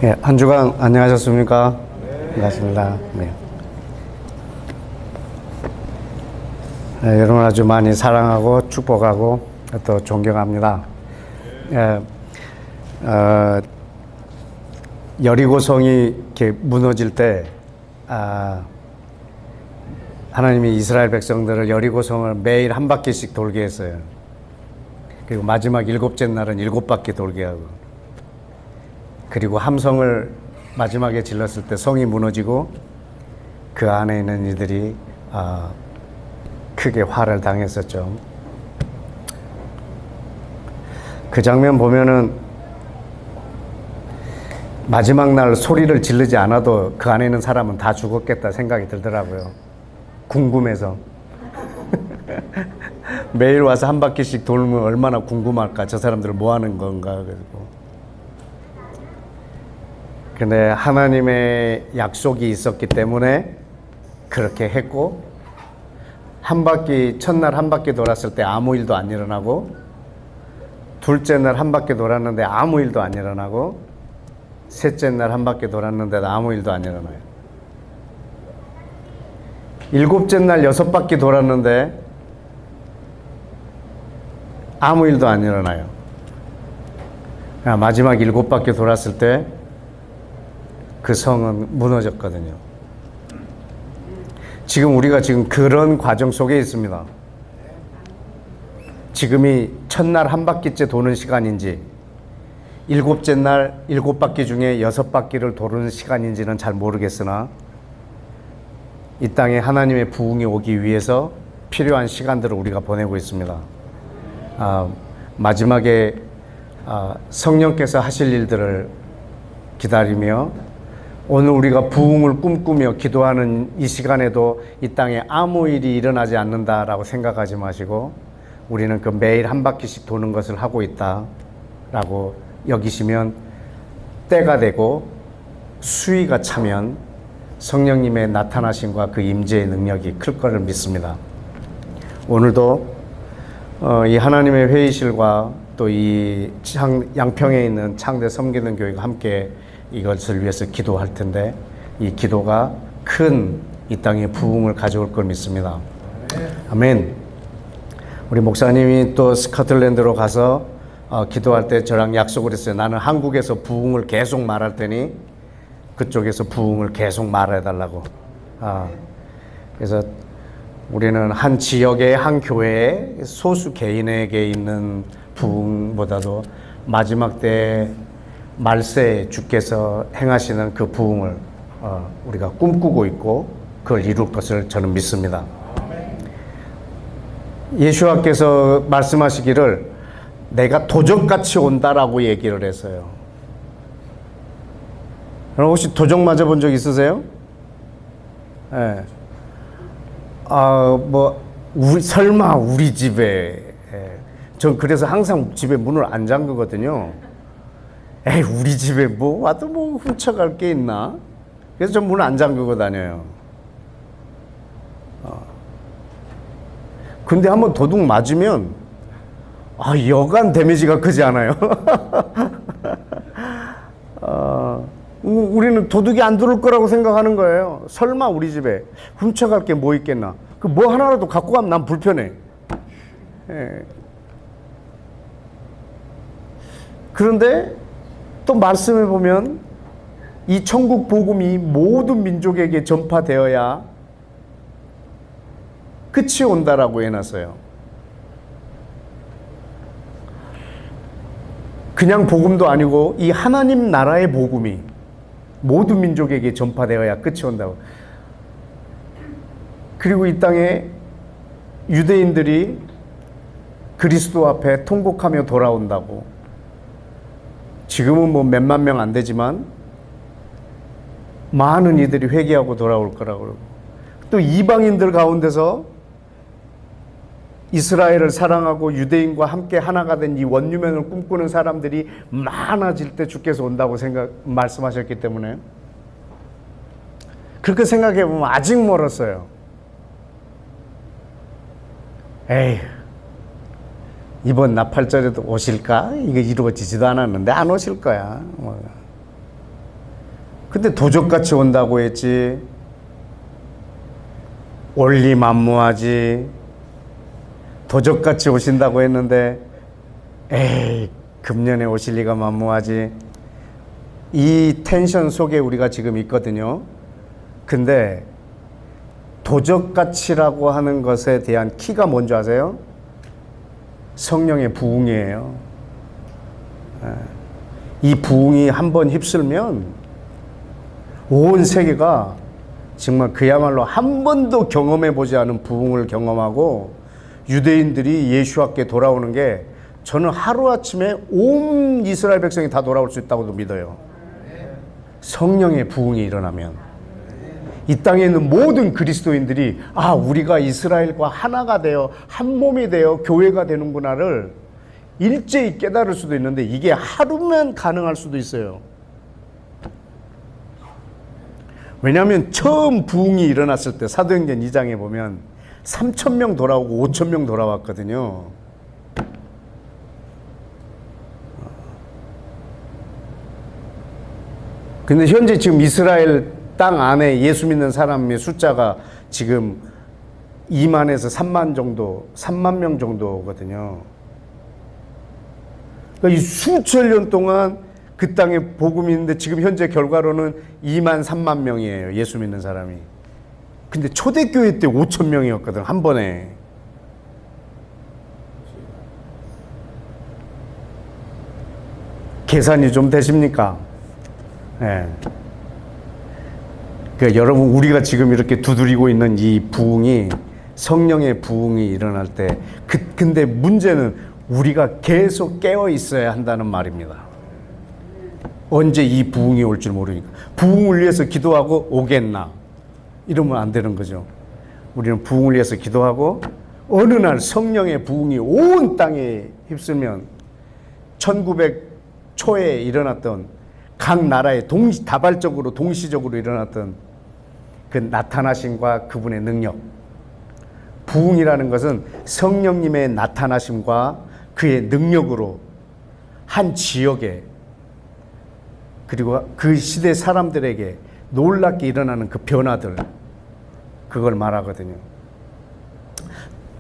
예, 한 주간 안녕하셨습니까? 반갑습니다. 네. 여러분 아주 많이 사랑하고 축복하고 또 존경합니다. 여리고성이 이렇게 무너질 때, 하나님이 이스라엘 백성들을 여리고성을 매일 한 바퀴씩 돌게 했어요. 그리고 마지막 일곱째 날은 7바퀴 돌게 하고, 그리고 함성을 마지막에 질렀을 때 성이 무너지고 그 안에 있는 이들이 크게 화를 당했었죠. 그 장면 보면은 마지막 날 소리를 지르지 않아도 그 안에 있는 사람은 다 죽었겠다 생각이 들더라고요. 궁금해서. 매일 와서 한 바퀴씩 돌면 얼마나 궁금할까. 저 사람들 뭐 하는 건가. 근데 하나님의 약속이 있었기 때문에 그렇게 했고, 첫날 한 바퀴 돌았을 때 아무 일도 안 일어나고, 둘째 날 한 바퀴 돌았는데 아무 일도 안 일어나고, 셋째 날 한 바퀴 돌았는데도 아무 일도 안 일어나요. 일곱째 날 6바퀴 돌았는데 아무 일도 안 일어나요. 마지막 7바퀴 돌았을 때 그 성은 무너졌거든요. 지금 우리가 그런 과정 속에 있습니다. 지금이 첫날 한 바퀴째 도는 시간인지, 일곱째 날 7바퀴 중에 6바퀴를 도는 시간인지는 잘 모르겠으나, 이 땅에 하나님의 부흥이 오기 위해서 필요한 시간들을 우리가 보내고 있습니다. 마지막에 성령께서 하실 일들을 기다리며, 오늘 우리가 부흥을 꿈꾸며 기도하는 이 시간에도 이 땅에 아무 일이 일어나지 않는다라고 생각하지 마시고, 우리는 그 매일 한 바퀴씩 도는 것을 하고 있다라고 여기시면 때가 되고 수위가 차면 성령님의 나타나심과 그 임재의 능력이 클 것을 믿습니다. 오늘도 이 하나님의 회의실과 또 이 양평에 있는 창대 섬기는 교회가 함께 이것을 위해서 기도할 텐데, 이 기도가 큰 이 땅의 부흥을 가져올 걸 믿습니다. 아멘. 우리 목사님이 또 스코틀랜드로 가서 기도할 때 저랑 약속을 했어요. 나는 한국에서 부흥을 계속 말할 테니 그쪽에서 부흥을 계속 말해달라고. 그래서 우리는 한 지역의 한 교회의 소수 개인에게 있는 부흥보다도 마지막 때 말세에 주께서 행하시는 그 부흥을 우리가 꿈꾸고 있고 그걸 이룰 것을 저는 믿습니다. 예수와께서 말씀하시기를 내가 도적같이 온다라고 얘기를 했어요. 여러분 혹시 도적 맞아본 적 있으세요? 네. 설마 우리 집에. 전 그래서 항상 집에 문을 안 잠그거든요. 에이, 우리 집에 와도 훔쳐갈 게 있나? 그래서 전 문을 안 잠그고 다녀요. 근데 한번 도둑 맞으면, 여간 데미지가 크지 않아요? 우리는 도둑이 안 들어올 거라고 생각하는 거예요. 설마 우리 집에 훔쳐갈 게 뭐 있겠나? 그 뭐 하나라도 갖고 가면 난 불편해. 그런데 또 말씀해 보면 이 천국 복음이 모든 민족에게 전파되어야 끝이 온다라고 해놨어요. 그냥 복음도 아니고 이 하나님 나라의 복음이 모든 민족에게 전파되어야 끝이 온다고. 그리고 이 땅에 유대인들이 그리스도 앞에 통곡하며 돌아온다고. 지금은 몇만 명 안 되지만 많은 이들이 회개하고 돌아올 거라고 그러고, 또 이방인들 가운데서 이스라엘을 사랑하고 유대인과 함께 하나가 된 이 원유면을 꿈꾸는 사람들이 많아질 때 주께서 온다고 말씀하셨기 때문에, 그렇게 생각해 보면 아직 멀었어요. 에이, 이번 나팔절에도 오실까? 이거 이루어지지도 않았는데 안 오실 거야. 근데 도적같이 온다고 했지. 올리만무하지. 도적같이 오신다고 했는데 에이, 금년에 오실 리가 만무하지. 이 텐션 속에 우리가 지금 있거든요. 근데 도적같이라고 하는 것에 대한 키가 뭔지 아세요? 성령의 부흥이에요. 이 부흥이 한번 휩쓸면 온 세계가 정말 그야말로 한 번도 경험해 보지 않은 부흥을 경험하고 유대인들이 예수와께 돌아오는 게 저는 하루아침에 온 이스라엘 백성이 다 돌아올 수 있다고도 믿어요. 성령의 부흥이 일어나면 이 땅에 있는 모든 그리스도인들이 우리가 이스라엘과 하나가 되어 한 몸이 되어 교회가 되는구나를 일제히 깨달을 수도 있는데 이게 하루면 가능할 수도 있어요. 왜냐하면 처음 부흥이 일어났을 때 사도행전 2장에 보면 3,000명 돌아오고 5,000명 돌아왔거든요. 근데 현재 지금 이스라엘 땅 안에 예수 믿는 사람의 숫자가 지금 2만에서 3만 정도, 3만 명 정도거든요. 그러니까 이 수천 년 동안 그 땅에 복음이 있는데 지금 현재 결과로는 2만 3만 명이에요. 예수 믿는 사람이. 근데 초대교회 때 5천 명이었거든, 한 번에. 계산이 좀 되십니까? 예. 그러니까 여러분, 우리가 지금 이렇게 두드리고 있는 이 부흥이, 성령의 부흥이 일어날 때, 근데 문제는 우리가 계속 깨어 있어야 한다는 말입니다. 언제 이 부흥이 올 줄 모르니까. 부흥을 위해서 기도하고 오겠나? 이러면 안 되는 거죠. 우리는 부흥을 위해서 기도하고 어느 날 성령의 부흥이 온 땅에 휩쓸면 1900 초에 일어났던 각 나라의 다발적으로 동시적으로 일어났던 그 나타나심과 그분의 능력. 부흥이라는 것은 성령님의 나타나심과 그의 능력으로 한 지역에 그리고 그 시대 사람들에게 놀랍게 일어나는 그 변화들, 그걸 말하거든요.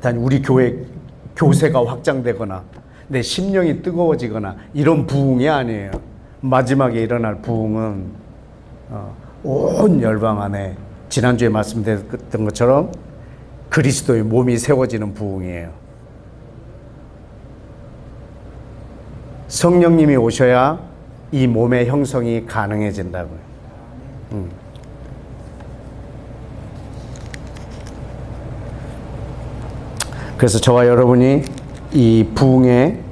단 우리 교회 교세가 확장되거나 내 심령이 뜨거워지거나 이런 부흥이 아니에요. 마지막에 일어날 부흥은 온 열방 안에 지난주에 말씀드렸던 것처럼 그리스도의 몸이 세워지는 부흥이에요. 성령님이 오셔야 이 몸의 형성이 가능해진다고요. 그래서 저와 여러분이 이 부흥의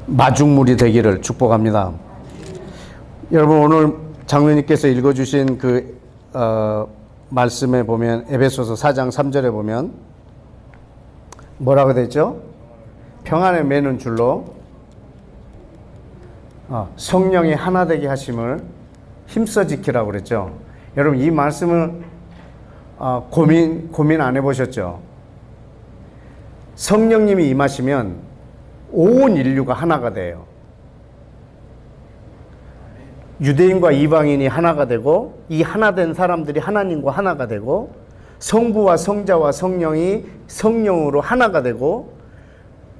마중물이 되기를 축복합니다. 여러분, 오늘 장로님께서 읽어주신 그 말씀에 보면 에베소서 4장 3절에 보면 뭐라고 되죠? 평안에 매는 줄로 성령이 하나 되게 하심을 힘써 지키라고 그랬죠. 여러분, 이 말씀을 고민 안 해보셨죠? 성령님이 임하시면 온 인류가 하나가 돼요. 유대인과 이방인이 하나가 되고 이 하나 된 사람들이 하나님과 하나가 되고 성부와 성자와 성령이 성령으로 하나가 되고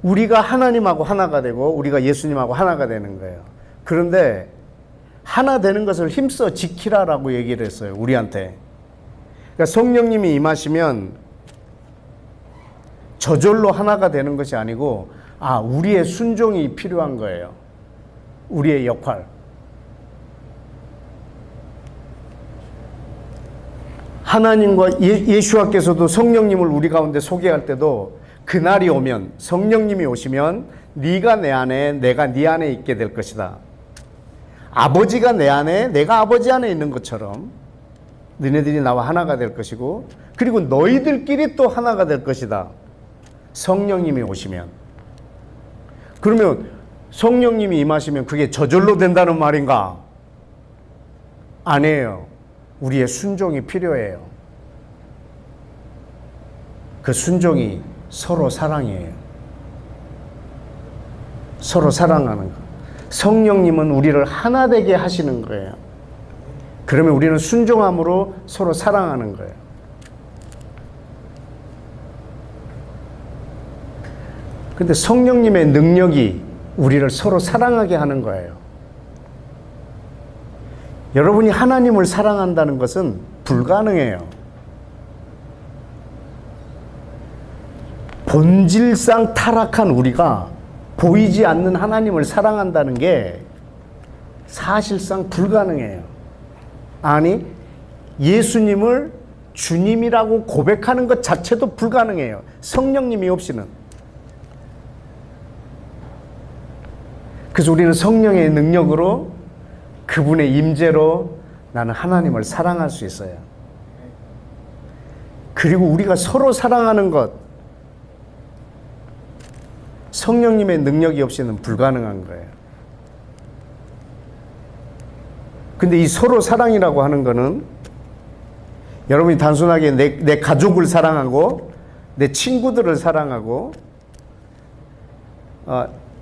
우리가 하나님하고 하나가 되고 우리가 예수님하고 하나가 되는 거예요. 그런데 하나 되는 것을 힘써 지키라라고 얘기를 했어요. 우리한테. 그러니까 성령님이 임하시면 저절로 하나가 되는 것이 아니고 우리의 순종이 필요한 거예요. 우리의 역할. 하나님과 예수와께서도 성령님을 우리 가운데 소개할 때도 그날이 오면, 성령님이 오시면 네가 내 안에 내가 네 안에 있게 될 것이다. 아버지가 내 안에 내가 아버지 안에 있는 것처럼 너네들이 나와 하나가 될 것이고 그리고 너희들끼리 또 하나가 될 것이다. 성령님이 오시면. 그러면 성령님이 임하시면 그게 저절로 된다는 말인가? 아니에요. 우리의 순종이 필요해요. 그 순종이 서로 사랑이에요. 서로 사랑하는 거. 성령님은 우리를 하나 되게 하시는 거예요. 그러면 우리는 순종함으로 서로 사랑하는 거예요. 근데 성령님의 능력이 우리를 서로 사랑하게 하는 거예요. 여러분이 하나님을 사랑한다는 것은 불가능해요. 본질상 타락한 우리가 보이지 않는 하나님을 사랑한다는 게 사실상 불가능해요. 아니, 예수님을 주님이라고 고백하는 것 자체도 불가능해요. 성령님이 없이는. 그래서 우리는 성령의 능력으로, 그분의 임재로 나는 하나님을 사랑할 수 있어요. 그리고 우리가 서로 사랑하는 것, 성령님의 능력이 없이는 불가능한 거예요. 근데 이 서로 사랑이라고 하는 거는 여러분이 단순하게 내 가족을 사랑하고 내 친구들을 사랑하고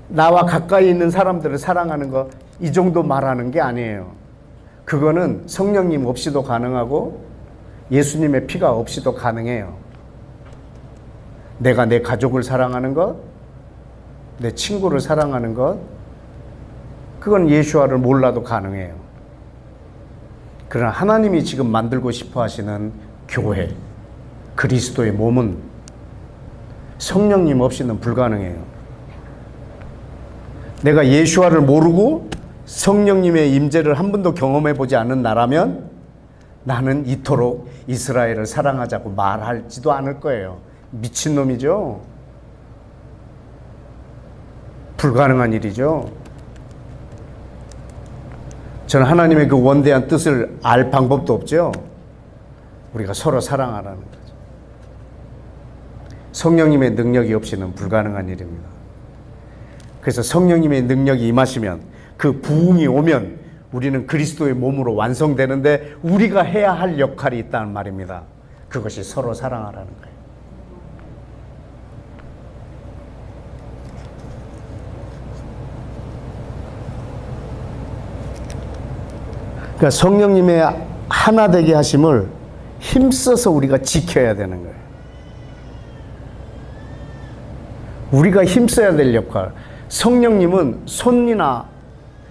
나와 가까이 있는 사람들을 사랑하는 거, 이 정도 말하는 게 아니에요. 그거는 성령님 없이도 가능하고 예수님의 피가 없이도 가능해요. 내가 내 가족을 사랑하는 것, 내 친구를 사랑하는 것, 그건 예수와를 몰라도 가능해요. 그러나 하나님이 지금 만들고 싶어 하시는 교회, 그리스도의 몸은 성령님 없이는 불가능해요. 내가 예수와를 모르고 성령님의 임재를 한 번도 경험해 보지 않은 나라면 나는 이토록 이스라엘을 사랑하자고 말할지도 않을 거예요. 미친놈이죠. 불가능한 일이죠. 저는 하나님의 그 원대한 뜻을 알 방법도 없죠. 우리가 서로 사랑하라는 거죠. 성령님의 능력이 없이는 불가능한 일입니다. 그래서 성령님의 능력이 임하시면, 그 부흥이 오면 우리는 그리스도의 몸으로 완성되는데 우리가 해야 할 역할이 있다는 말입니다. 그것이 서로 사랑하라는 거예요. 그러니까 성령님의 하나 되게 하심을 힘써서 우리가 지켜야 되는 거예요. 우리가 힘써야 될 역할. 성령님은 손이나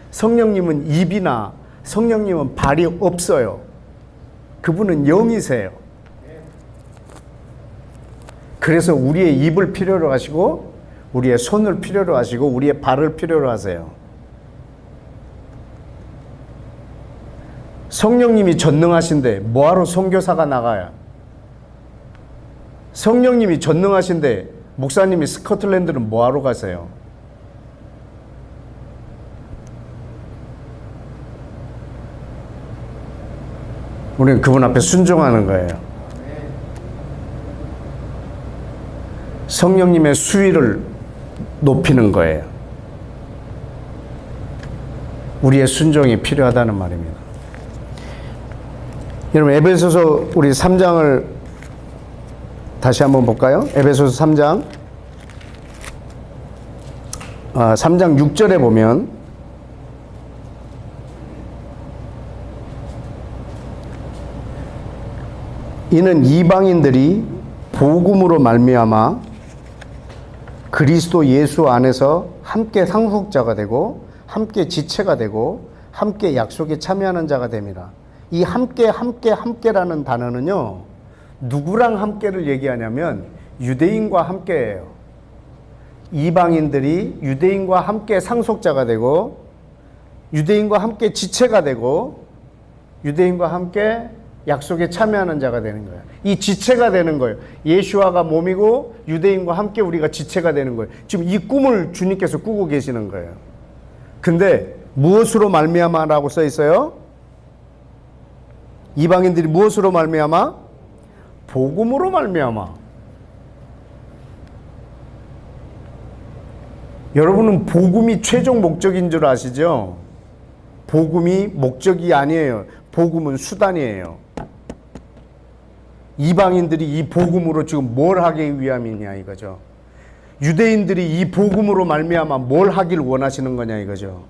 성령님은 입이나 성령님은 발이 없어요. 그분은 영이세요. 그래서 우리의 입을 필요로 하시고 우리의 손을 필요로 하시고 우리의 발을 필요로 하세요. 성령님이 전능하신데 뭐하러 선교사가 나가야? 성령님이 전능하신데 목사님이 스코틀랜드는 뭐하러 가세요? 우리는 그분 앞에 순종하는 거예요. 성령님의 수위를 높이는 거예요. 우리의 순종이 필요하다는 말입니다. 여러분, 에베소서 우리 3장을 다시 한번 볼까요? 에베소서 3장 3장 6절에 보면 이는 이방인들이 복음으로 말미암아 그리스도 예수 안에서 함께 상속자가 되고 함께 지체가 되고 함께 약속에 참여하는 자가 됩니다. 이 함께라는 단어는요, 누구랑 함께를 얘기하냐면 유대인과 함께예요. 이방인들이 유대인과 함께 상속자가 되고 유대인과 함께 지체가 되고 유대인과 함께 약속에 참여하는 자가 되는 거예요. 이 지체가 되는 거예요. 예수와가 몸이고 유대인과 함께 우리가 지체가 되는 거예요. 지금 이 꿈을 주님께서 꾸고 계시는 거예요. 근데 무엇으로 말미암아라고 써 있어요? 이방인들이 무엇으로 말미암아? 복음으로 말미암아. 여러분은 복음이 최종 목적인 줄 아시죠? 복음이 목적이 아니에요. 복음은 수단이에요. 이방인들이 이 복음으로 지금 뭘 하기 위함이냐 이거죠. 유대인들이 이 복음으로 말미암아 뭘 하길 원하시는 거냐 이거죠.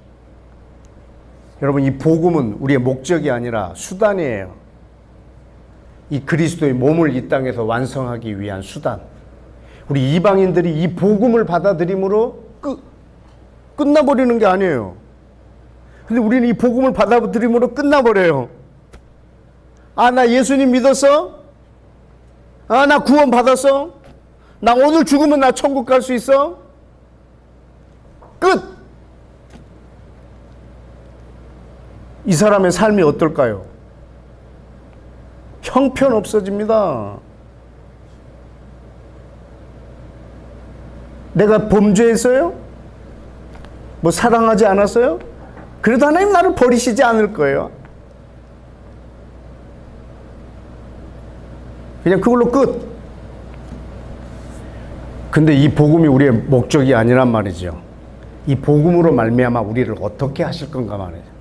여러분, 이 복음은 우리의 목적이 아니라 수단이에요. 이 그리스도의 몸을 이 땅에서 완성하기 위한 수단. 우리 이방인들이 이 복음을 받아들임으로 끝나버리는 게 아니에요. 근데 우리는 이 복음을 받아들임으로 끝나버려요. 아, 나 예수님 믿었어? 아, 나 구원 받았어? 나 오늘 죽으면 나 천국 갈 수 있어? 끝! 이 사람의 삶이 어떨까요? 형편없어집니다. 내가 범죄했어요? 뭐 사랑하지 않았어요? 그래도 하나님 나를 버리시지 않을 거예요. 그냥 그걸로 끝. 근데 이 복음이 우리의 목적이 아니란 말이죠. 이 복음으로 말미암아 우리를 어떻게 하실 건가 말이죠.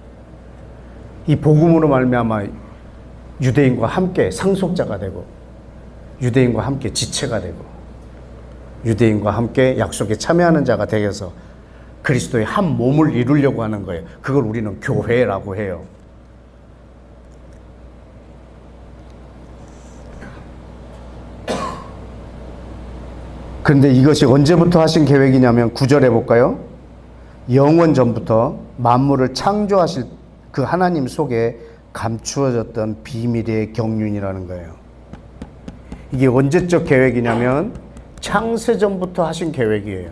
이 복음으로 말미암아 유대인과 함께 상속자가 되고, 유대인과 함께 지체가 되고, 유대인과 함께 약속에 참여하는 자가 되어서 그리스도의 한 몸을 이루려고 하는 거예요. 그걸 우리는 교회라고 해요. 그런데 이것이 언제부터 하신 계획이냐면 9절에 볼까요? 영원 전부터 만물을 창조하실 그 하나님 속에 감추어졌던 비밀의 경륜이라는 거예요. 이게 언제적 계획이냐면 창세전부터 하신 계획이에요.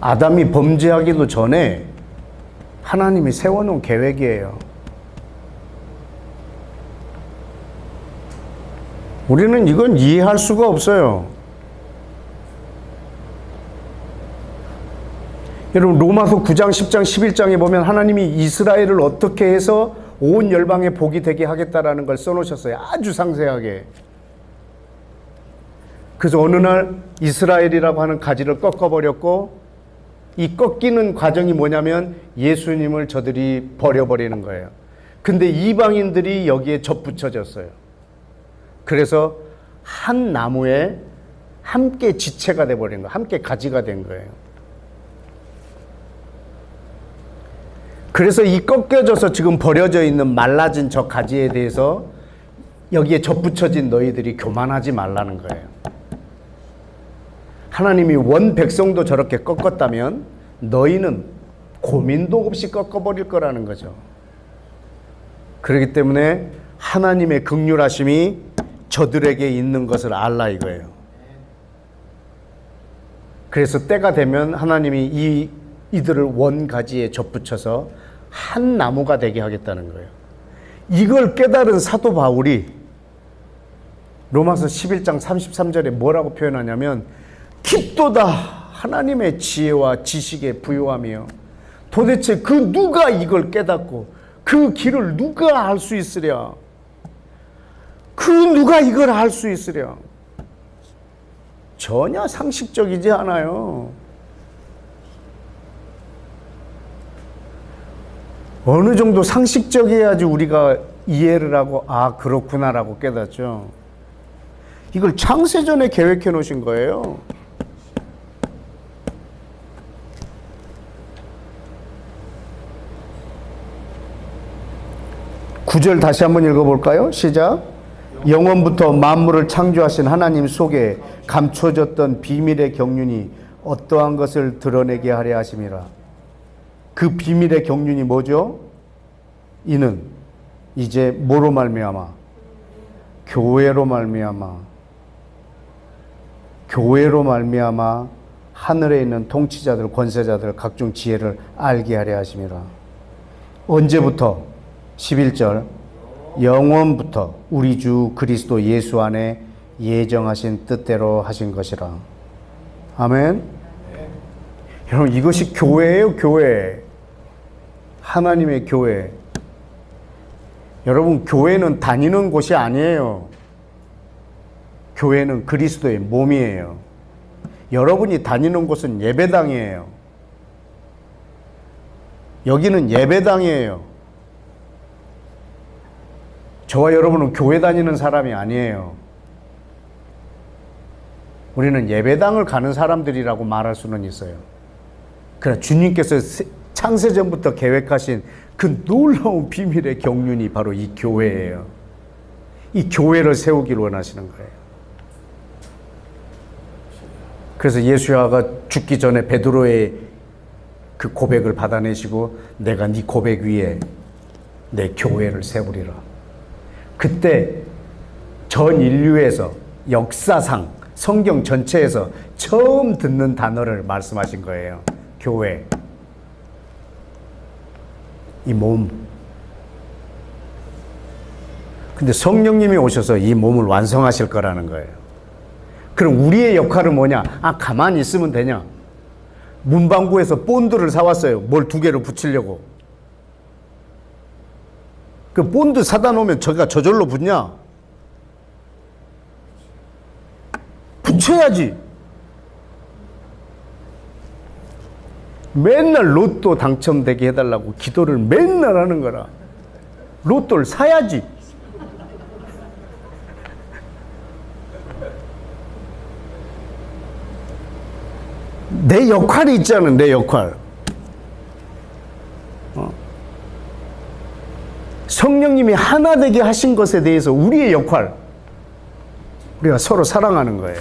아담이 범죄하기도 전에 하나님이 세워놓은 계획이에요. 우리는 이건 이해할 수가 없어요. 여러분, 로마서 9장, 10장, 11장에 보면 하나님이 이스라엘을 어떻게 해서 온 열방에 복이 되게 하겠다라는 걸 써놓으셨어요. 아주 상세하게. 그래서 어느 날 이스라엘이라고 하는 가지를 꺾어버렸고, 이 꺾이는 과정이 뭐냐면 예수님을 저들이 버려버리는 거예요. 근데 이방인들이 여기에 접붙여졌어요. 그래서 한 나무에 함께 지체가 돼버린 거예요. 함께 가지가 된 거예요. 그래서 이 꺾여져서 지금 버려져 있는 말라진 저 가지에 대해서 여기에 접붙여진 너희들이 교만하지 말라는 거예요. 하나님이 원 백성도 저렇게 꺾었다면 너희는 고민도 없이 꺾어버릴 거라는 거죠. 그렇기 때문에 하나님의 긍휼하심이 저들에게 있는 것을 알라 이거예요. 그래서 때가 되면 하나님이 이들을 원 가지에 접붙여서 한 나무가 되게 하겠다는 거예요. 이걸 깨달은 사도 바울이 로마서 11장 33절에 뭐라고 표현하냐면 깊도다 하나님의 지혜와 지식에 부요하며 도대체 그 누가 이걸 깨닫고 그 길을 누가 알 수 있으랴? 그 누가 이걸 알 수 있으랴? 전혀 상식적이지 않아요. 어느 정도 상식적이어야지 우리가 이해를 하고 아 그렇구나라고 깨닫죠. 이걸 창세전에 계획해 놓으신 거예요. 구절 다시 한번 읽어볼까요? 시작. 영원부터 만물을 창조하신 하나님 속에 감춰졌던 비밀의 경륜이 어떠한 것을 드러내게 하려 하심이라. 그 비밀의 경륜이 뭐죠? 이는 이제 뭐로 말미암아? 교회로 말미암아. 교회로 말미암아 하늘에 있는 통치자들, 권세자들, 각종 지혜를 알게 하려 하심이라. 언제부터? 11절. 영원부터 우리 주 그리스도 예수 안에 예정하신 뜻대로 하신 것이라. 아멘. 여러분, 이것이 교회예요, 교회. 하나님의 교회. 여러분, 교회는 다니는 곳이 아니에요. 교회는 그리스도의 몸이에요. 여러분이 다니는 곳은 예배당이에요. 여기는 예배당이에요. 저와 여러분은 교회 다니는 사람이 아니에요. 우리는 예배당을 가는 사람들이라고 말할 수는 있어요. 그러나 주님께서 창세전부터 계획하신 그 놀라운 비밀의 경륜이 바로 이 교회예요. 이 교회를 세우기를 원하시는 거예요. 그래서 예수야가 죽기 전에 베드로의 그 고백을 받아내시고 내가 네 고백 위에 내 교회를 세우리라. 그때 전 인류에서 역사상 성경 전체에서 처음 듣는 단어를 말씀하신 거예요. 교회. 이 몸. 근데 성령님이 오셔서 이 몸을 완성하실 거라는 거예요. 그럼 우리의 역할은 뭐냐? 가만히 있으면 되냐? 문방구에서 본드를 사왔어요. 뭘 2개를 붙이려고. 그 본드 사다 놓으면 저기가 저절로 붙냐? 붙여야지. 맨날 로또 당첨되게 해달라고 기도를 맨날 하는 거라. 로또를 사야지. 내 역할이 있잖아, 내 역할. 성령님이 하나 되게 하신 것에 대해서 우리의 역할, 우리가 서로 사랑하는 거예요.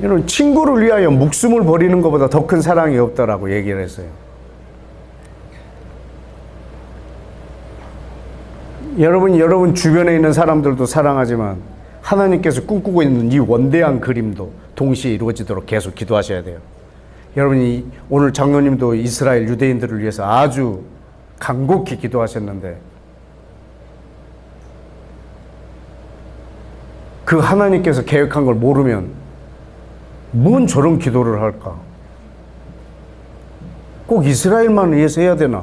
여러분, 친구를 위하여 목숨을 버리는 것보다 더 큰 사랑이 없다라고 얘기를 했어요. 여러분 주변에 있는 사람들도 사랑하지만 하나님께서 꿈꾸고 있는 이 원대한 그림도 동시에 이루어지도록 계속 기도하셔야 돼요. 여러분이 오늘 장로님도 이스라엘 유대인들을 위해서 아주 간곡히 기도하셨는데 그 하나님께서 계획한 걸 모르면 뭔 저런 기도를 할까? 꼭 이스라엘만 위해서 해야 되나?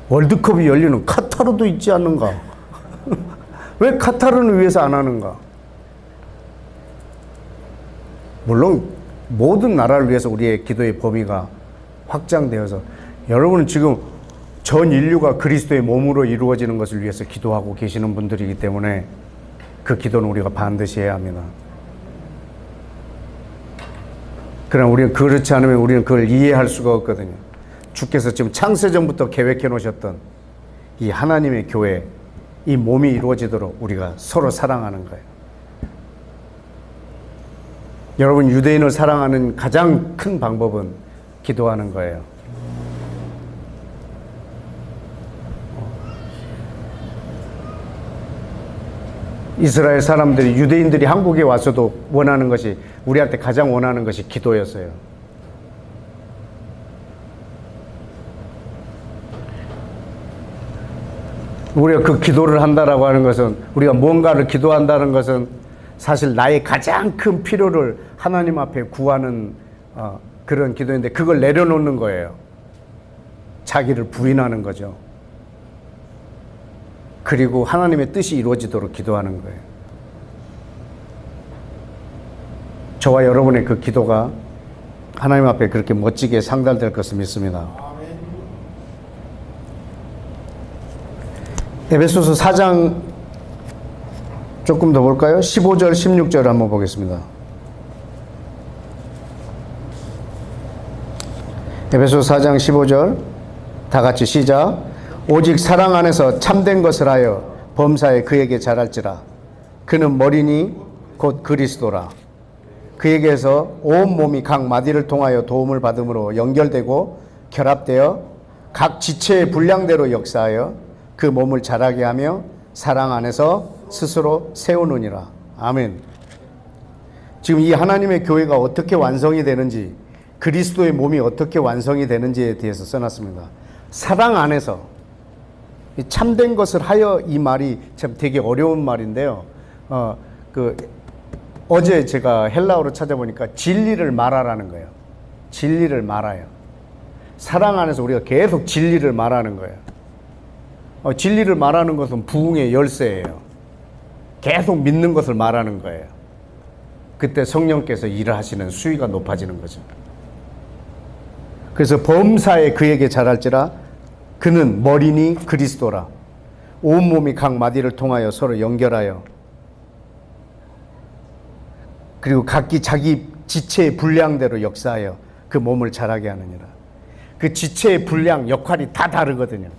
월드컵이 열리는 카타르도 있지 않는가? 왜 카타르는 위해서 안 하는가? 물론 모든 나라를 위해서 우리의 기도의 범위가 확장되어서 여러분은 지금 전 인류가 그리스도의 몸으로 이루어지는 것을 위해서 기도하고 계시는 분들이기 때문에 그 기도는 우리가 반드시 해야 합니다. 그러나 우리는 그렇지 않으면 우리는 그걸 이해할 수가 없거든요. 주께서 지금 창세전부터 계획해 놓으셨던 이 하나님의 교회, 이 몸이 이루어지도록 우리가 서로 사랑하는 거예요. 여러분, 유대인을 사랑하는 가장 큰 방법은 기도하는 거예요. 이스라엘 사람들이, 유대인들이 한국에 와서도 원하는 것이, 우리한테 가장 원하는 것이 기도였어요. 우리가 그 기도를 한다라고 하는 것은, 우리가 뭔가를 기도한다는 것은 사실 나의 가장 큰 필요를 하나님 앞에 구하는 그런 기도인데, 그걸 내려놓는 거예요. 자기를 부인하는 거죠. 그리고 하나님의 뜻이 이루어지도록 기도하는 거예요. 저와 여러분의 그 기도가 하나님 앞에 그렇게 멋지게 상달될 것을 믿습니다. 에베소서 4장 조금 더 볼까요? 15절, 16절 한번 보겠습니다. 에베소서 4장 15절 다 같이 시작. 오직 사랑 안에서 참된 것을 하여 범사에 그에게 잘할지라. 그는 머리니 곧 그리스도라. 그에게서 온 몸이 각 마디를 통하여 도움을 받음으로 연결되고 결합되어 각 지체의 분량대로 역사하여 그 몸을 자라게 하며 사랑 안에서 스스로 세우느니라. 아멘. 지금 이 하나님의 교회가 어떻게 완성이 되는지, 그리스도의 몸이 어떻게 완성이 되는지에 대해서 써놨습니다. 사랑 안에서, 참된 것을 하여, 이 말이 참 되게 어려운 말인데요. 어제 제가 헬라어로 찾아보니까 진리를 말하라는 거예요. 진리를 말아요. 사랑 안에서 우리가 계속 진리를 말하는 거예요. 진리를 말하는 것은 부흥의 열쇠예요. 계속 믿는 것을 말하는 거예요. 그때 성령께서 일을 하시는 수위가 높아지는 거죠. 그래서 범사에 그에게 잘할지라. 그는 머리니 그리스도라. 온몸이 각 마디를 통하여 서로 연결하여 그리고 각기 자기 지체의 분량대로 역사하여 그 몸을 자라게 하느니라. 그 지체의 분량, 역할이 다 다르거든요.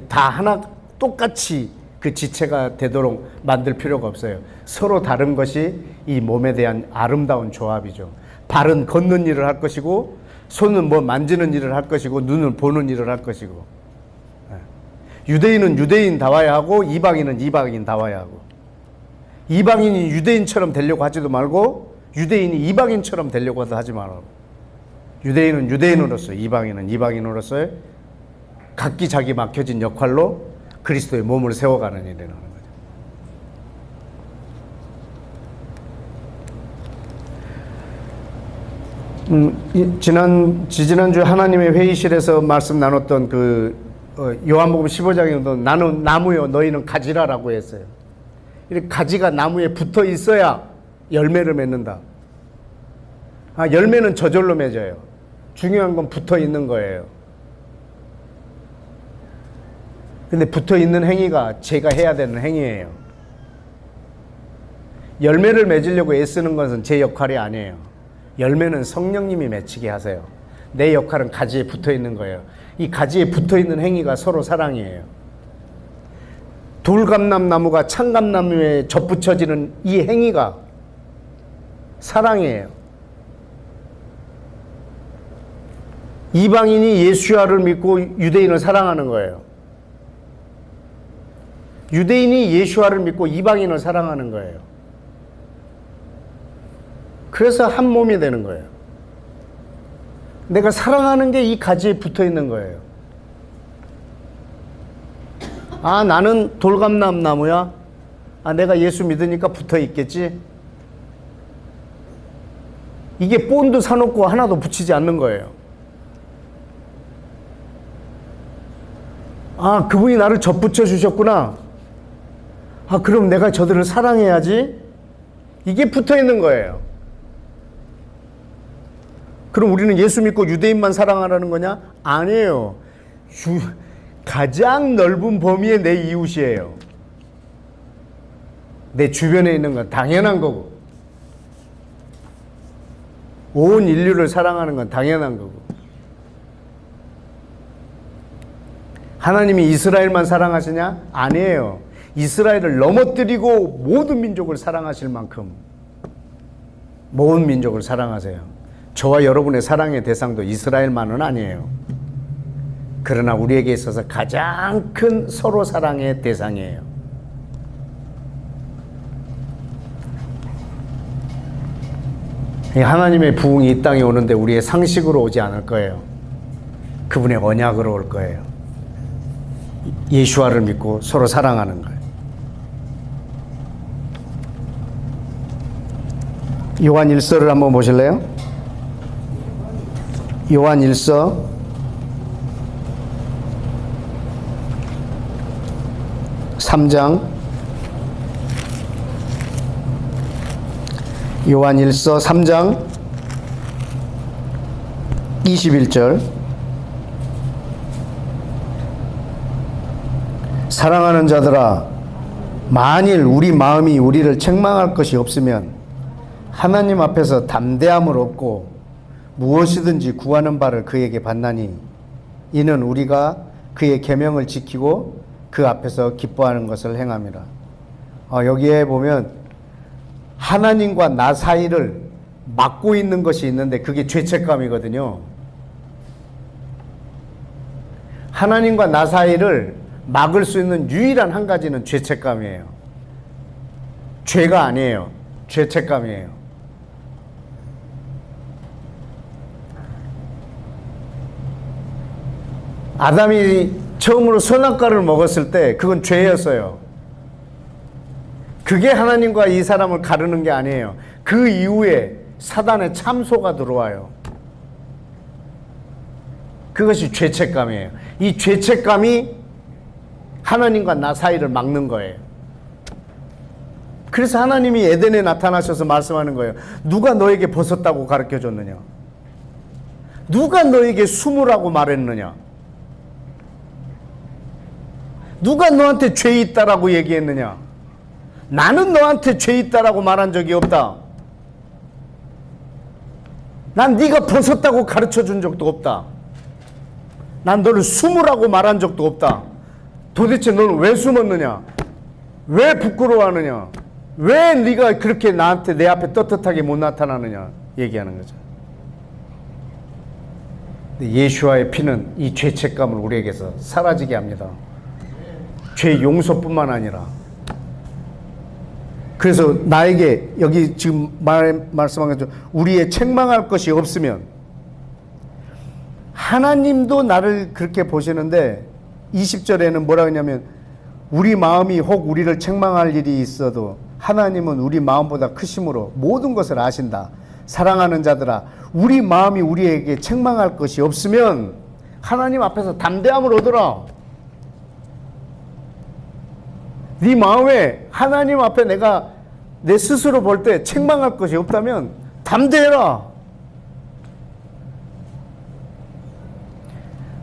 다 하나 똑같이 그 지체가 되도록 만들 필요가 없어요. 서로 다른 것이 이 몸에 대한 아름다운 조합이죠. 발은 걷는 일을 할 것이고, 손은 뭐 만지는 일을 할 것이고, 눈은 보는 일을 할 것이고, 유대인은 유대인다워야 하고 이방인은 이방인다워야 하고, 이방인이 유대인처럼 되려고 하지도 말고 유대인이 이방인처럼 되려고 하지 말라고. 유대인은 유대인으로서, 이방인은 이방인으로서 각기 자기 맡겨진 역할로 그리스도의 몸을 세워가는 일이라는 거죠. 지지난주 하나님의 회의실에서 말씀 나눴던 요한복음 15장에도 나는 나무요 너희는 가지라라고 했어요. 이렇게 가지가 나무에 붙어 있어야 열매를 맺는다. 열매는 저절로 맺어요. 중요한 건 붙어 있는 거예요. 근데 붙어 있는 행위가 제가 해야 되는 행위예요. 열매를 맺으려고 애쓰는 것은 제 역할이 아니에요. 열매는 성령님이 맺히게 하세요. 내 역할은 가지에 붙어 있는 거예요. 이 가지에 붙어 있는 행위가 서로 사랑이에요. 돌감람나무가 참감나무에 접붙여지는 이 행위가 사랑이에요. 이방인이 예수야를 믿고 유대인을 사랑하는 거예요. 유대인이 예수야를 믿고 이방인을 사랑하는 거예요. 그래서 한 몸이 되는 거예요. 내가 사랑하는 게 이 가지에 붙어 있는 거예요. 나는 돌감람나무야. 내가 예수 믿으니까 붙어 있겠지. 이게 본드 사놓고 하나도 붙이지 않는 거예요. 그분이 나를 접붙여 주셨구나. 그럼 내가 저들을 사랑해야지. 이게 붙어 있는 거예요. 그럼 우리는 예수 믿고 유대인만 사랑하라는 거냐? 아니에요. 가장 넓은 범위의 내 이웃이에요. 내 주변에 있는 건 당연한 거고, 온 인류를 사랑하는 건 당연한 거고, 하나님이 이스라엘만 사랑하시냐? 아니에요. 이스라엘을 넘어뜨리고 모든 민족을 사랑하실 만큼 모든 민족을 사랑하세요. 저와 여러분의 사랑의 대상도 이스라엘만은 아니에요. 그러나 우리에게 있어서 가장 큰 서로 사랑의 대상이에요. 하나님의 부흥이 이 땅에 오는데 우리의 상식으로 오지 않을 거예요. 그분의 언약으로 올 거예요. 예수와를 믿고 서로 사랑하는 거예요. 요한 1서를 한번 보실래요? 요한 1서 3장, 요한 1서 3장 21절. 사랑하는 자들아, 만일 우리 마음이 우리를 책망할 것이 없으면 하나님 앞에서 담대함을 얻고 무엇이든지 구하는 바를 그에게 받나니 이는 우리가 그의 계명을 지키고 그 앞에서 기뻐하는 것을 행함이라. 여기에 보면 하나님과 나 사이를 막고 있는 것이 있는데 그게 죄책감이거든요. 하나님과 나 사이를 막을 수 있는 유일한 한 가지는 죄책감이에요. 죄가 아니에요. 죄책감이에요. 아담이 처음으로 선악과를 먹었을 때 그건 죄였어요. 그게 하나님과 이 사람을 가르는 게 아니에요. 그 이후에 사단의 참소가 들어와요. 그것이 죄책감이에요. 이 죄책감이 하나님과 나 사이를 막는 거예요. 그래서 하나님이 에덴에 나타나셔서 말씀하는 거예요. 누가 너에게 벗었다고 가르쳐 줬느냐? 누가 너에게 숨으라고 말했느냐? 누가 너한테 죄 있다라고 얘기했느냐? 나는 너한테 죄 있다라고 말한 적이 없다. 난 네가 벗었다고 가르쳐 준 적도 없다. 난 너를 숨으라고 말한 적도 없다. 도대체 너는 왜 숨었느냐? 왜 부끄러워하느냐? 왜 네가 그렇게 나한테 내 앞에 떳떳하게 못 나타나느냐? 얘기하는 거죠. 예수와의 피는 이 죄책감을 우리에게서 사라지게 합니다. 죄 용서뿐만 아니라. 그래서 나에게 여기 지금 말씀한 것처럼 우리의 책망할 것이 없으면 하나님도 나를 그렇게 보시는데 20절에는 뭐라고 했냐면 우리 마음이 혹 우리를 책망할 일이 있어도 하나님은 우리 마음보다 크심으로 모든 것을 아신다. 사랑하는 자들아, 우리 마음이 우리에게 책망할 것이 없으면 하나님 앞에서 담대함을 얻으라. 네 마음에 하나님 앞에 내가 내 스스로 볼 때 책망할 것이 없다면 담대해라.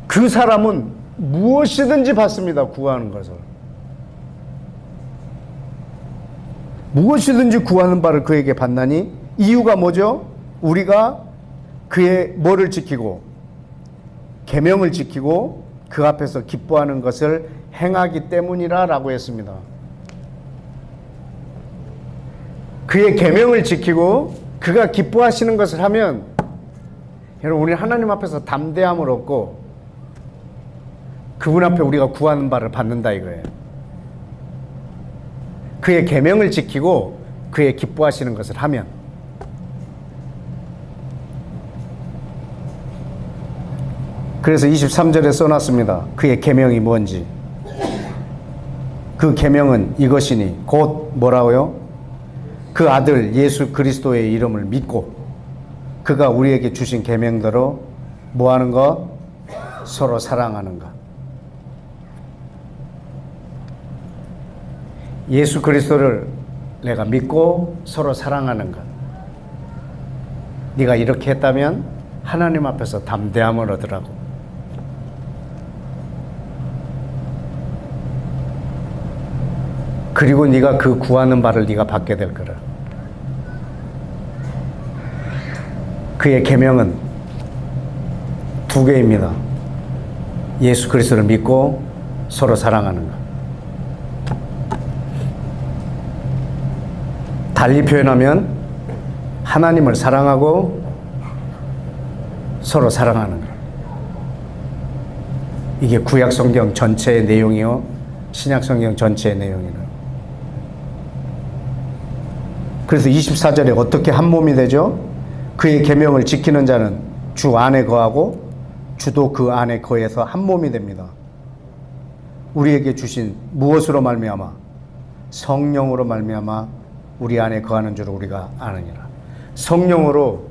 그 사람은 무엇이든지 받습니다. 구하는 것을. 무엇이든지 구하는 바를 그에게 받나니 이유가 뭐죠? 우리가 그의 뭐를 지키고 계명을 지키고 그 앞에서 기뻐하는 것을 행하기 때문이라 라고 했습니다. 그의 계명을 지키고 그가 기뻐하시는 것을 하면 여러분 우리 하나님 앞에서 담대함을 얻고 그분 앞에 우리가 구하는 바를 받는다 이거예요. 그의 계명을 지키고 그의 기뻐하시는 것을 하면 그래서 23절에 써놨습니다. 그의 계명이 뭔지. 그 계명은 이것이니 곧 뭐라고요? 그 아들 예수 그리스도의 이름을 믿고 그가 우리에게 주신 계명대로 뭐하는 것? 서로 사랑하는 것. 예수 그리스도를 내가 믿고 서로 사랑하는 것. 네가 이렇게 했다면 하나님 앞에서 담대함을 얻으라고. 그리고 네가 그 구하는 바를 네가 받게 될 거라. 그의 계명은 두 개입니다. 예수 그리스도를 믿고 서로 사랑하는 것. 달리 표현하면 하나님을 사랑하고 서로 사랑하는 것. 이게 구약 성경 전체의 내용이요 신약 성경 전체의 내용이에요. 그래서 24절에 어떻게 한 몸이 되죠? 그의 계명을 지키는 자는 주 안에 거하고 주도 그 안에 거해서 한 몸이 됩니다. 우리에게 주신 무엇으로 말미암아? 성령으로 말미암아 우리 안에 거하는 줄 우리가 아느니라. 성령으로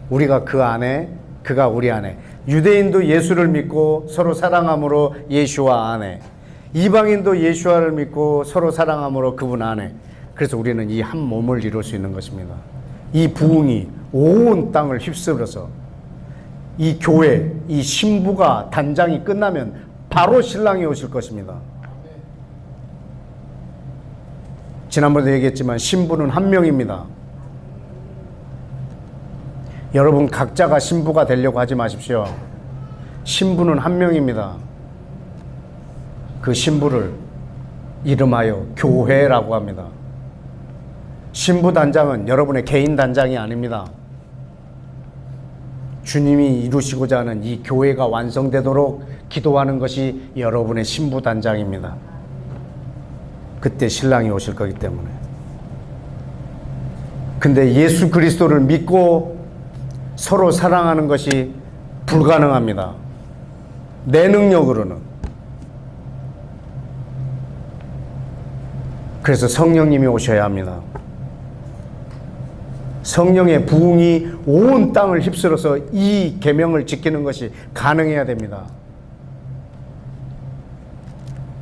우리가 그 안에 그가 우리 안에. 유대인도 예수를 믿고 서로 사랑함으로 예수와 안에, 이방인도 예수와를 믿고 서로 사랑함으로 그분 안에. 그래서 우리는 이 한 몸을 이룰 수 있는 것입니다. 이 부흥이 온 땅을 휩쓸어서 이 교회, 이 신부가 단장이 끝나면 바로 신랑이 오실 것입니다. 지난번에도 얘기했지만 신부는 한 명입니다. 여러분 각자가 신부가 되려고 하지 마십시오. 신부는 한 명입니다. 그 신부를 이름하여 교회라고 합니다. 신부 단장은 여러분의 개인 단장이 아닙니다. 주님이 이루시고자 하는 이 교회가 완성되도록 기도하는 것이 여러분의 신부 단장입니다. 그때 신랑이 오실 거기 때문에. 근데 예수 그리스도를 믿고 서로 사랑하는 것이 불가능합니다. 내 능력으로는. 그래서 성령님이 오셔야 합니다. 성령의 부흥이 온 땅을 휩쓸어서 이 계명을 지키는 것이 가능해야 됩니다.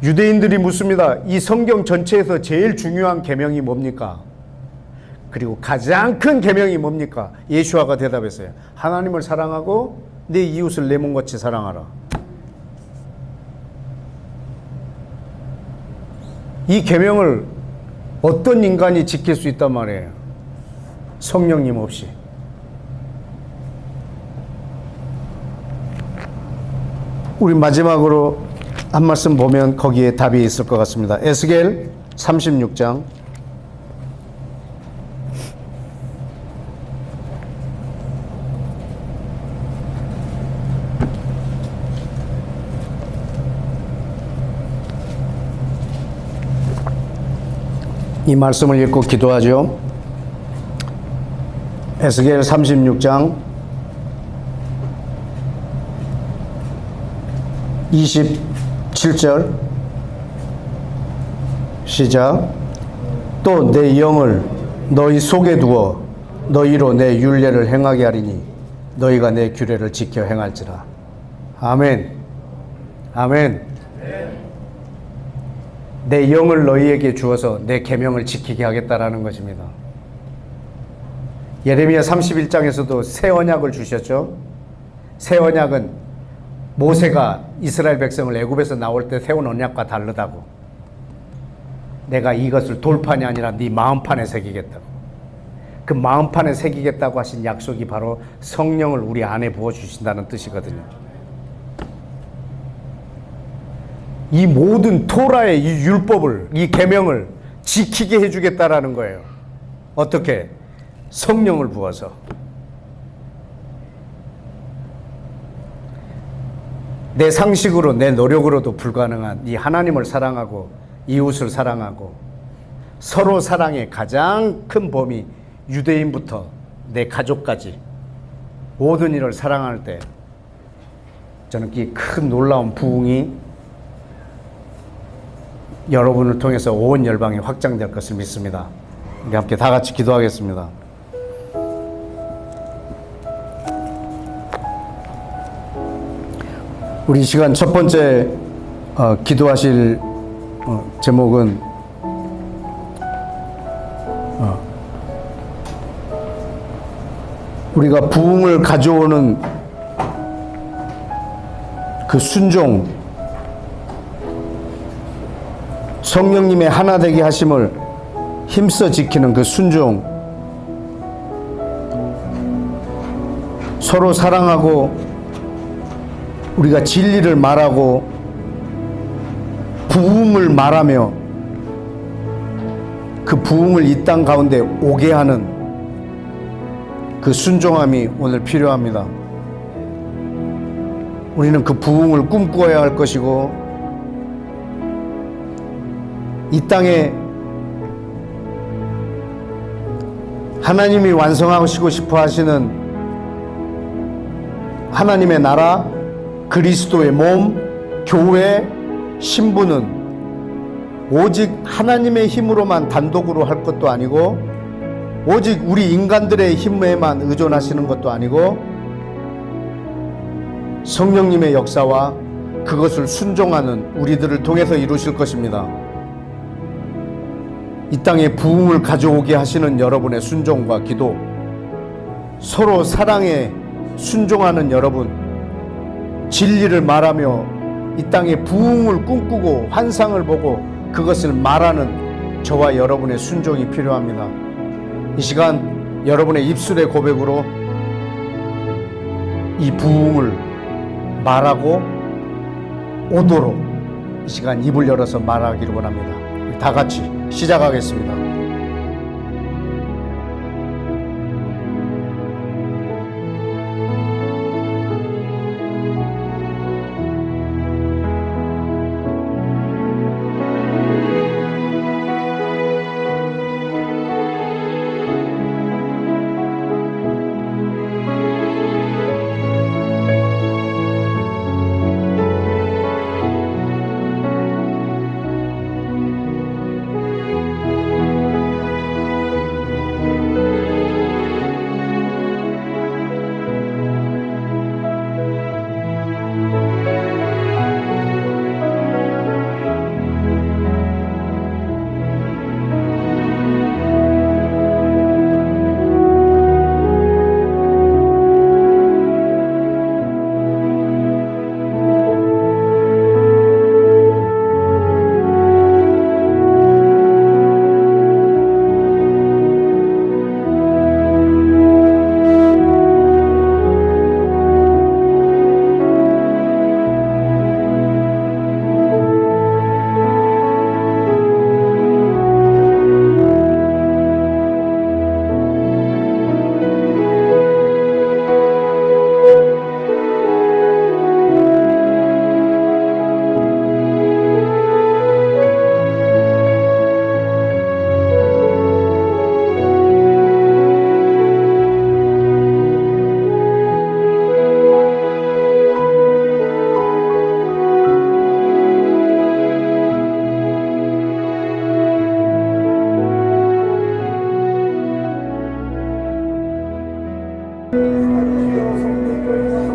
유대인들이 묻습니다. 이 성경 전체에서 제일 중요한 계명이 뭡니까? 그리고 가장 큰 계명이 뭡니까? 예수아가 대답했어요. 하나님을 사랑하고 내 이웃을 내 몸같이 사랑하라. 이 계명을 어떤 인간이 지킬 수 있단 말이에요? 성령님 없이. 우리 마지막으로 한 말씀 보면 거기에 답이 있을 것 같습니다. 에스겔 36장 이 말씀을 읽고 기도하죠. 에스겔 36장 27절 시작. 또 내 영을 너희 속에 두어 너희로 내 율례를 행하게 하리니 너희가 내 규례를 지켜 행할지라. 아멘. 아멘. 내 영을 너희에게 주어서 내 계명을 지키게 하겠다라는 것입니다. 예레미야 31장에서도 새 언약을 주셨죠. 새 언약은 모세가 이스라엘 백성을 애굽에서 나올 때 세운 언약과 다르다고. 내가 이것을 돌판이 아니라 네 마음판에 새기겠다고. 그 마음판에 새기겠다고 하신 약속이 바로 성령을 우리 안에 부어주신다는 뜻이거든요. 이 모든 토라의 이 율법을, 이 계명을 지키게 해주겠다라는 거예요. 어떻게? 성령을 부어서. 내 상식으로, 내 노력으로도 불가능한 이 하나님을 사랑하고 이웃을 사랑하고 서로 사랑의 가장 큰 범위, 유대인부터 내 가족까지 모든 이를 사랑할 때 저는 이 큰 놀라운 부흥이 여러분을 통해서 온 열방에 확장될 것을 믿습니다. 우리 함께 다 같이 기도하겠습니다. 우리 이 시간 첫 번째 기도하실 제목은 우리가 부흥을 가져오는 그 순종, 성령님의 하나 되게 하심을 힘써 지키는 그 순종, 서로 사랑하고 우리가 진리를 말하고 부흥을 말하며 그 부흥을 이 땅 가운데 오게 하는 그 순종함이 오늘 필요합니다. 우리는 그 부흥을 꿈꾸어야 할 것이고 이 땅에 하나님이 완성하시고 싶어 하시는 하나님의 나라, 그리스도의 몸, 교회, 신부는 오직 하나님의 힘으로만 단독으로 할 것도 아니고 오직 우리 인간들의 힘에만 의존하시는 것도 아니고 성령님의 역사와 그것을 순종하는 우리들을 통해서 이루실 것입니다. 이 땅에 부흥을 가져오게 하시는 여러분의 순종과 기도, 서로 사랑에 순종하는 여러분, 진리를 말하며 이 땅에 부흥을 꿈꾸고 환상을 보고 그것을 말하는 저와 여러분의 순종이 필요합니다. 이 시간 여러분의 입술의 고백으로 이 부흥을 말하고 오도록 이 시간 입을 열어서 말하기를 원합니다. 우리 다 같이 시작하겠습니다.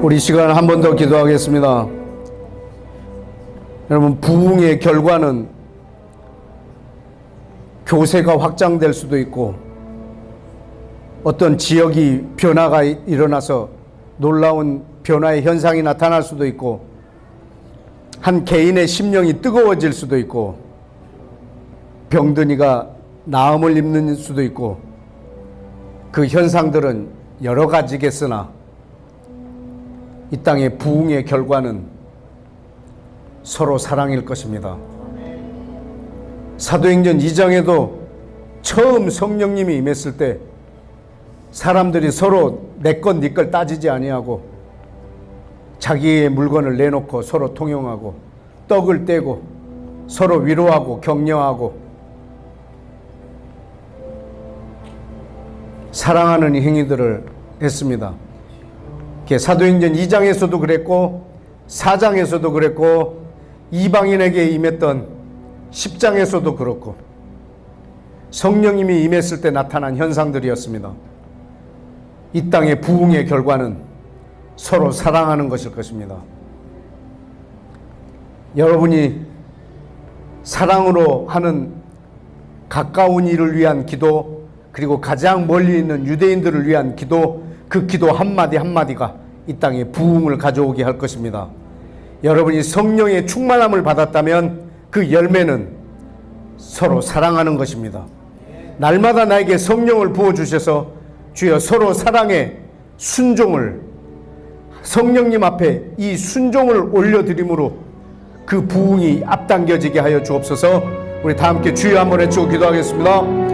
우리 시간 한 번 더 기도하겠습니다. 여러분, 부흥의 결과는 교세가 확장될 수도 있고, 어떤 지역이 변화가 일어나서 놀라운 변화의 현상이 나타날 수도 있고, 한 개인의 심령이 뜨거워질 수도 있고, 병든이가 나음을 입는 수도 있고, 그 현상들은 여러 가지겠으나 이 땅의 부흥의 결과는 서로 사랑일 것입니다. 사도행전 2장에도 처음 성령님이 임했을 때 사람들이 서로 내 것 네 걸 따지지 아니하고 자기의 물건을 내놓고 서로 통용하고 떡을 떼고 서로 위로하고 격려하고 사랑하는 행위들을 했습니다. 사도행전 2장에서도 그랬고 4장에서도 그랬고 이방인에게 임했던 10장에서도 그렇고 성령님이 임했을 때 나타난 현상들이었습니다. 이 땅의 부흥의 결과는 서로 사랑하는 것일 것입니다. 여러분이 사랑으로 하는 가까운 이를 위한 기도, 그리고 가장 멀리 있는 유대인들을 위한 기도, 그 기도 한마디 한마디가 이 땅에 부흥을 가져오게 할 것입니다. 여러분이 성령의 충만함을 받았다면 그 열매는 서로 사랑하는 것입니다. 날마다 나에게 성령을 부어주셔서 주여 서로 사랑의 순종을, 성령님 앞에 이 순종을 올려드림으로 그 부흥이 앞당겨지게 하여 주옵소서. 우리 다 함께 주여 한번 외치고 기도하겠습니다.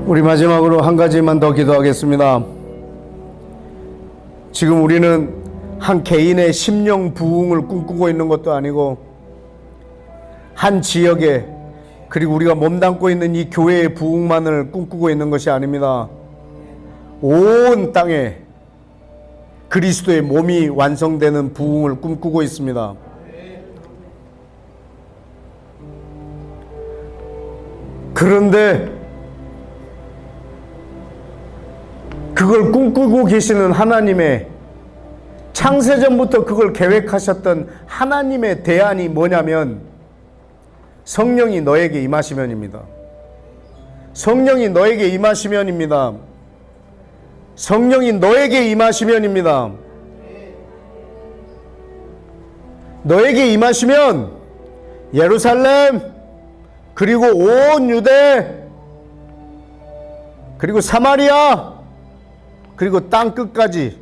우리 마지막으로 한 가지만 더 기도하겠습니다. 지금 우리는 한 개인의 심령 부흥을 꿈꾸고 있는 것도 아니고 한 지역에, 그리고 우리가 몸담고 있는 이 교회의 부흥만을 꿈꾸고 있는 것이 아닙니다. 온 땅에 그리스도의 몸이 완성되는 부흥을 꿈꾸고 있습니다. 그런데 그걸 꿈꾸고 계시는 하나님의, 창세전부터 그걸 계획하셨던 하나님의 대안이 뭐냐면 성령이 너에게 임하시면입니다. 성령이 너에게 임하시면입니다. 성령이 너에게 임하시면입니다. 너에게 임하시면 예루살렘, 그리고 온 유대, 그리고 사마리아, 그리고 땅 끝까지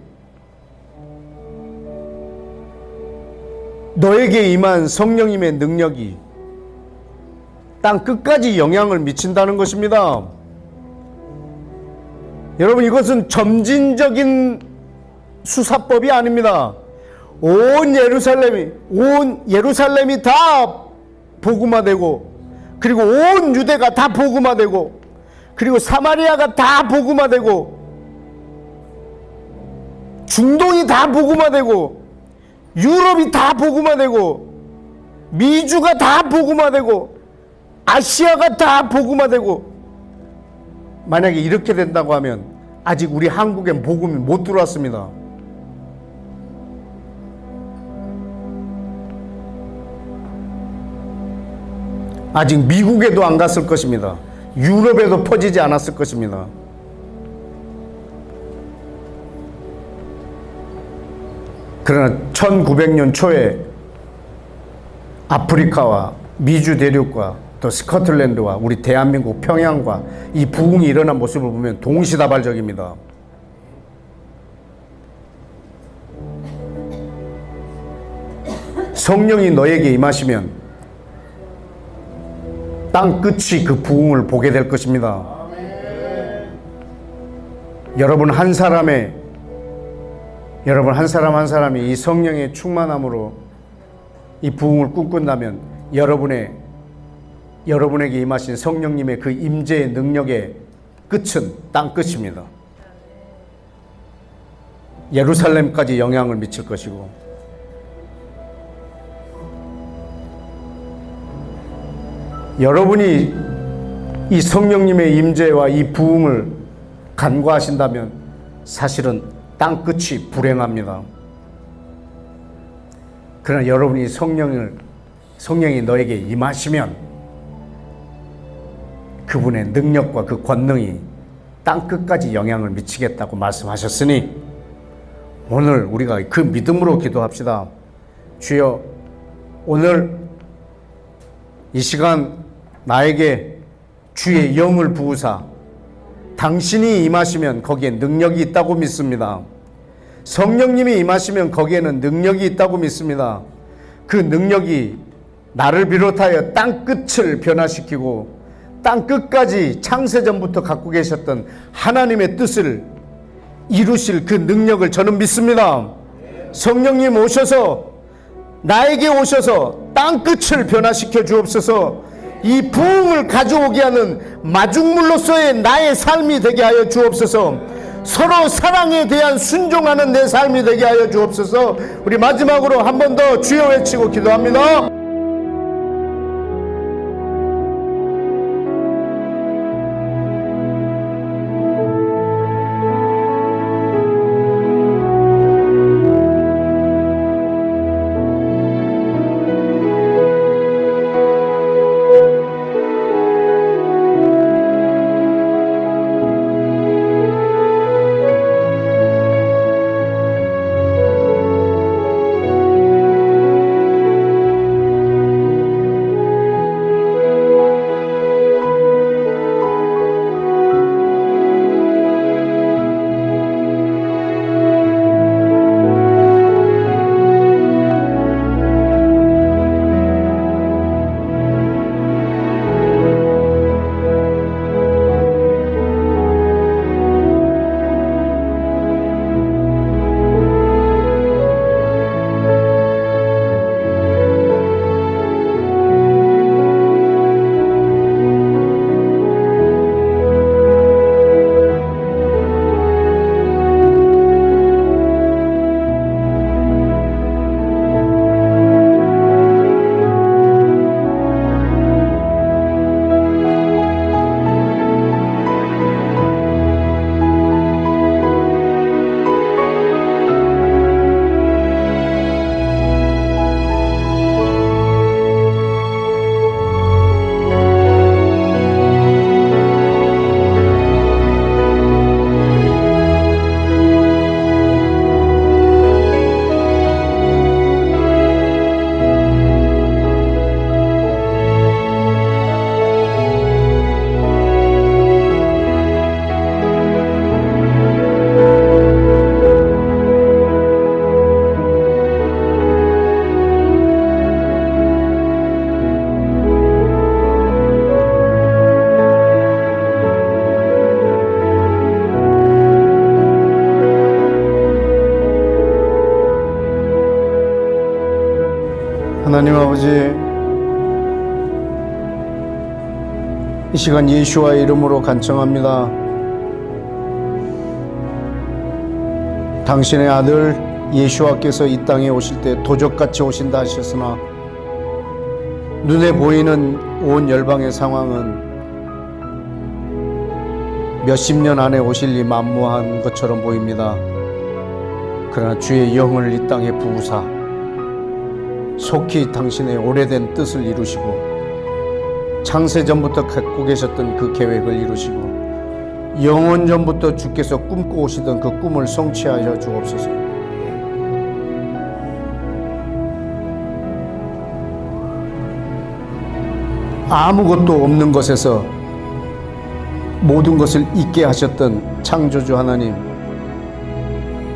너에게 임한 성령님의 능력이 땅 끝까지 영향을 미친다는 것입니다. 여러분, 이것은 점진적인 수사법이 아닙니다. 온 예루살렘이 다 복음화되고 그리고 온 유대가 다 복음화되고, 그리고 사마리아가 다 복음화되고, 중동이 다 복음화되고, 유럽이 다 복음화되고, 미주가 다 복음화되고, 아시아가 다 복음화되고, 만약에 이렇게 된다고 하면 아직 우리 한국엔 복음이 못 들어왔습니다. 아직 미국에도 안 갔을 것입니다. 유럽에도 퍼지지 않았을 것입니다. 그러나 1900년 초에 아프리카와 미주 대륙과 또 스코틀랜드와 우리 대한민국 평양과 이 부흥이 일어난 모습을 보면 동시다발적입니다. 성령이 너에게 임하시면 땅 끝이 그 부흥을 보게 될 것입니다. 여러분 한 사람 한 사람이 이 성령의 충만함으로 이 부흥을 꿈꾼다면 여러분에게 임하신 성령님의 그 임재의 능력의 끝은 땅 끝입니다. 예루살렘까지 영향을 미칠 것이고, 여러분이 이 성령님의 임재와 이 부흥을 간과하신다면 사실은 땅 끝이 불행합니다. 그러나 여러분이 성령이 너에게 임하시면 그분의 능력과 그 권능이 땅 끝까지 영향을 미치겠다고 말씀하셨으니 오늘 우리가 그 믿음으로 기도합시다. 주여, 오늘 이 시간 나에게 주의 영을 부으사 당신이 임하시면 거기에 능력이 있다고 믿습니다. 성령님이 임하시면 거기에는 능력이 있다고 믿습니다. 그 능력이 나를 비롯하여 땅 끝을 변화시키고 땅 끝까지 창세전부터 갖고 계셨던 하나님의 뜻을 이루실 그 능력을 저는 믿습니다. 성령님 오셔서 나에게 오셔서 땅 끝을 변화시켜 주옵소서. 이 부흥을 가져오게 하는 마중물로서의 나의 삶이 되게 하여 주옵소서. 서로 사랑에 대한 순종하는 내 삶이 되게 하여 주옵소서. 우리 마지막으로 한 번 더 주여 외치고 기도합니다. 하나님 아버지, 이 시간 예수와의 이름으로 간청합니다. 당신의 아들 예수와께서 이 땅에 오실 때 도적같이 오신다 하셨으나 눈에 보이는 온 열방의 상황은 몇십 년 안에 오실 이 만무한 것처럼 보입니다. 그러나 주의 영을 이 땅에 부으사 속히 당신의 오래된 뜻을 이루시고 창세전부터 갖고 계셨던 그 계획을 이루시고 영원전부터 주께서 꿈꿔 오시던 그 꿈을 성취하여 주옵소서. 아무것도 없는 것에서 모든 것을 있게 하셨던 창조주 하나님,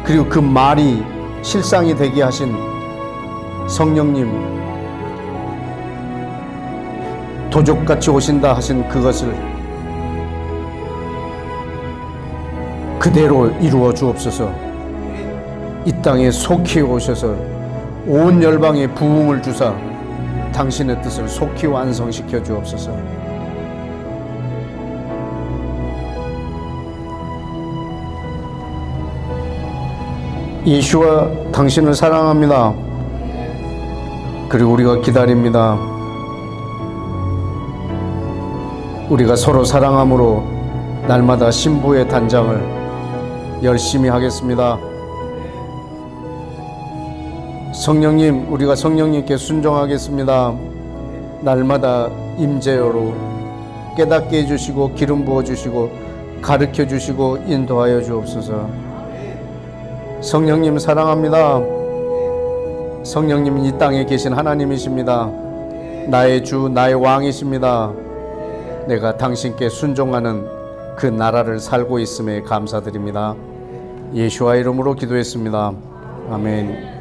그리고 그 말이 실상이 되게 하신 성령님, 도적같이 오신다 하신 그것을 그대로 이루어 주옵소서. 이 땅에 속히 오셔서 온 열방에 부흥을 주사 당신의 뜻을 속히 완성시켜 주옵소서. 예수와 당신을 사랑합니다. 그리고 우리가 기다립니다. 우리가 서로 사랑함으로 날마다 신부의 단장을 열심히 하겠습니다. 성령님, 우리가 성령님께 순종하겠습니다. 날마다 임재요로 깨닫게 해주시고 기름 부어주시고 가르쳐 주시고 인도하여 주옵소서. 성령님 사랑합니다. 성령님은 이 땅에 계신 하나님이십니다. 나의 주, 나의 왕이십니다. 내가 당신께 순종하는 그 나라를 살고 있음에 감사드립니다. 예수와 이름으로 기도했습니다. 아멘.